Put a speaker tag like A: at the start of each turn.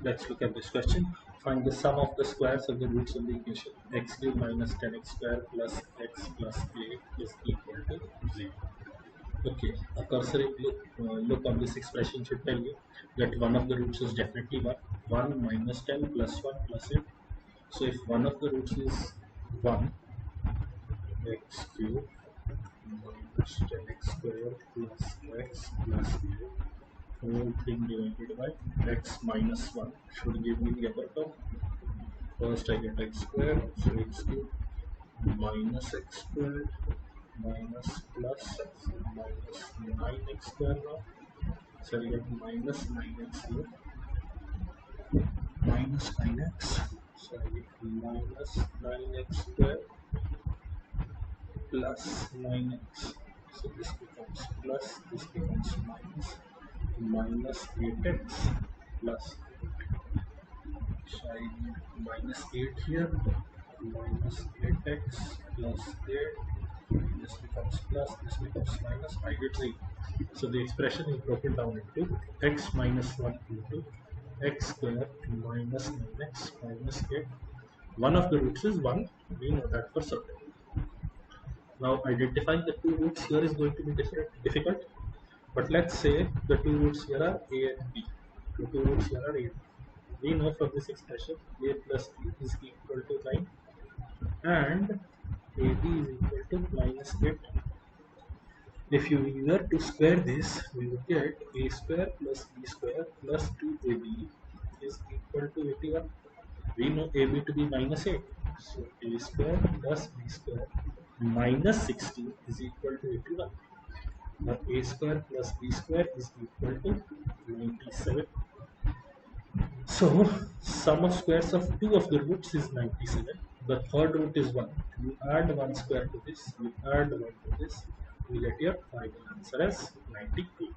A: Let's look at this question. Find the sum of the squares of the roots of the equation x cube minus 10x square plus x plus a is equal to 0. Okay, a cursory look on this expression should tell you that one of the roots is definitely 1. 1 minus 10 plus 1 plus 8. So if one of the roots is 1, x cube minus 10x square plus x plus a, whole thing divided by x minus 1 should give me the upper term. First I get x squared, so x cube minus x squared minus plus minus 9x squared now. So I get minus 9x here, minus 9x, so I get minus 9x squared plus 9x. So this becomes plus, this becomes minus 8x plus 8. So I need minus 8 here, minus 8x plus 8. This becomes plus, this becomes minus. I get 8. So the expression is broken down into x minus 1 into x square minus 9x minus 8. One of the roots is 1. We know that for certain. Now identifying the two roots here is going to be difficult. But let's say the two roots here are a and b. The two roots here are a and b. We know from this expression a plus b is equal to 9 and ab is equal to minus 8. If you were to square this, we would get a square plus b square plus 2ab is equal to 81. We know ab to be minus 8. So a square plus b square minus 16 is equal to 81. Now a square plus b square is equal to 97. So sum of squares of two of the roots is 97. The third root is 1. You add 1 square to this, you add 1 to this, you get your final answer as 98.